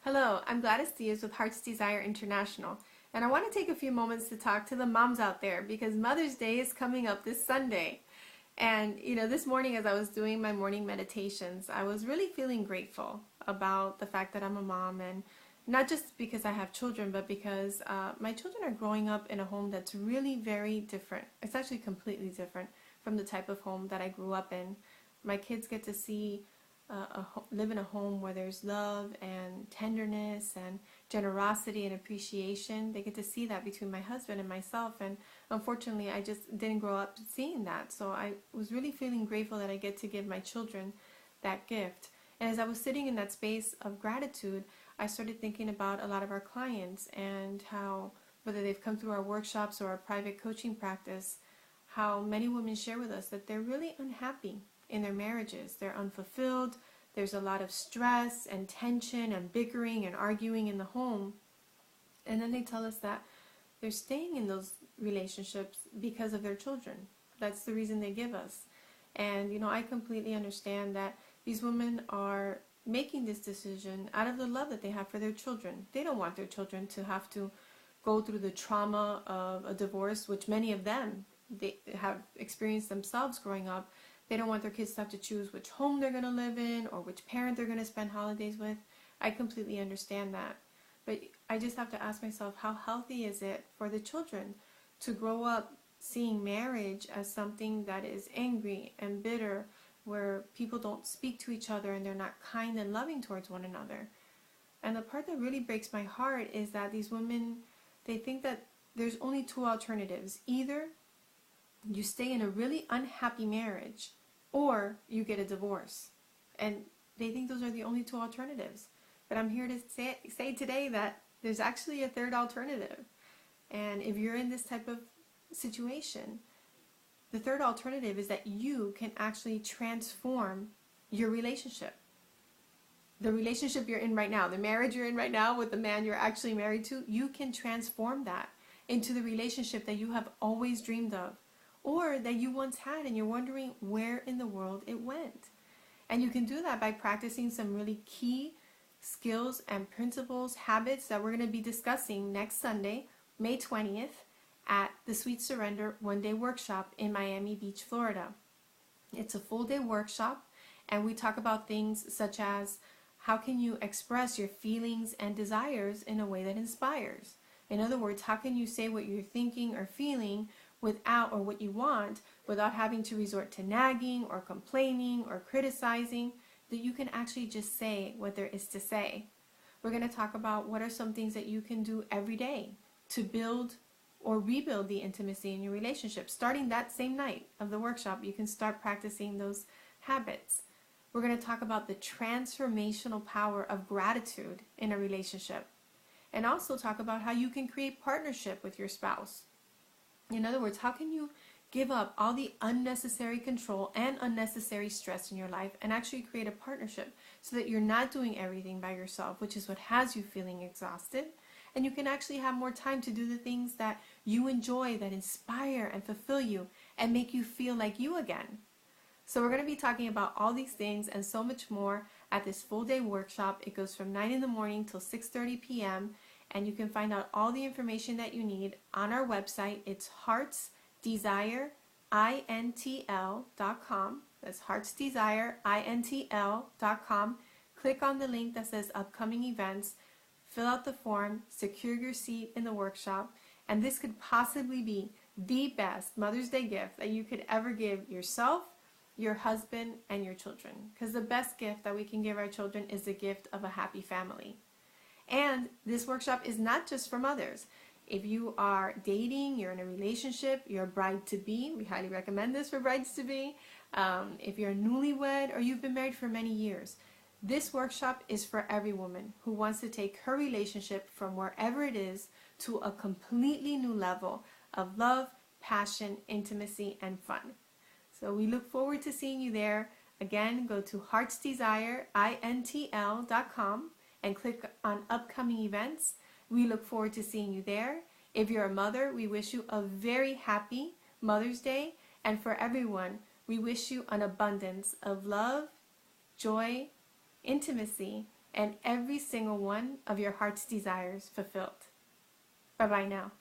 Hello, I'm Gladys Diaz with Heart's Desire International, and I want to take a few moments to talk to the moms out there because Mother's Day is coming up this Sunday. And this morning as I was doing my morning meditations, I was really feeling grateful about the fact that I'm a mom, and not just because I have children, but because my children are growing up in a home that's really very different. It's actually completely different from the type of home that I grew up in. My kids get to see live in a home where there's love and tenderness and generosity and appreciation. They get to see that between my husband and myself, and unfortunately I just didn't grow up seeing that. So I was really feeling grateful that I get to give my children that gift. And as I was sitting in that space of gratitude, I started thinking about a lot of our clients and how, whether they've come through our workshops or our private coaching practice, how many women share with us that they're really unhappy in their marriages. They're unfulfilled. There's a lot of stress and tension and bickering and arguing in the home. And then they tell us that they're staying in those relationships because of their children. That's the reason they give us. And I completely understand that these women are making this decision out of the love that they have for their children. They don't want their children to have to go through the trauma of a divorce, which many of them they have experienced themselves growing up. They don't want their kids to have to choose which home they're going to live in or which parent they're going to spend holidays with. I completely understand that. But I just have to ask myself, how healthy is it for the children to grow up seeing marriage as something that is angry and bitter, where people don't speak to each other and they're not kind and loving towards one another? And the part that really breaks my heart is that these women, they think that there's only two alternatives. Either you stay in a really unhappy marriage or you get a divorce. And they think those are the only two alternatives. But I'm here to say today that there's actually a third alternative. And if you're in this type of situation, the third alternative is that you can actually transform your relationship. The relationship you're in right now, the marriage you're in right now with the man you're actually married to, you can transform that into the relationship that you have always dreamed of, or that you once had and you're wondering where in the world it went. And you can do that by practicing some really key skills and principles, habits that we're going to be discussing next Sunday, May 20th, at the Sweet Surrender one-day workshop in Miami Beach, Florida. It's a full-day workshop, and we talk about things such as how can you express your feelings and desires in a way that inspires. In other words, how can you say what you're thinking or feeling without, or what you want, without having to resort to nagging or complaining or criticizing, that you can actually just say what there is to say. We're going to talk about what are some things that you can do every day to build or rebuild the intimacy in your relationship. Starting that same night of the workshop, you can start practicing those habits. We're going to talk about the transformational power of gratitude in a relationship, and also talk about how you can create partnership with your spouse. In other words, how can you give up all the unnecessary control and unnecessary stress in your life and actually create a partnership so that you're not doing everything by yourself, which is what has you feeling exhausted, and you can actually have more time to do the things that you enjoy, that inspire and fulfill you and make you feel like you again. So we're going to be talking about all these things and so much more at this full-day workshop. It goes from 9 in the morning till 6:30 p.m. And you can find out all the information that you need on our website. It's heartsdesireintl.com. That's heartsdesireintl.com. Click on the link that says upcoming events, fill out the form, secure your seat in the workshop, and this could possibly be the best Mother's Day gift that you could ever give yourself, your husband, and your children. Because the best gift that we can give our children is the gift of a happy family. And this workshop is not just for mothers. If you are dating, you're in a relationship, you're a bride-to-be, we highly recommend this for brides-to-be. If you're newlywed or you've been married for many years, this workshop is for every woman who wants to take her relationship from wherever it is to a completely new level of love, passion, intimacy, and fun. So we look forward to seeing you there. Again, go to heartsdesireintl.com and click on upcoming events. We look forward to seeing you there. If you're a mother, we wish you a very happy Mother's Day. And for everyone, we wish you an abundance of love, joy, intimacy, and every single one of your heart's desires fulfilled. Bye-bye now.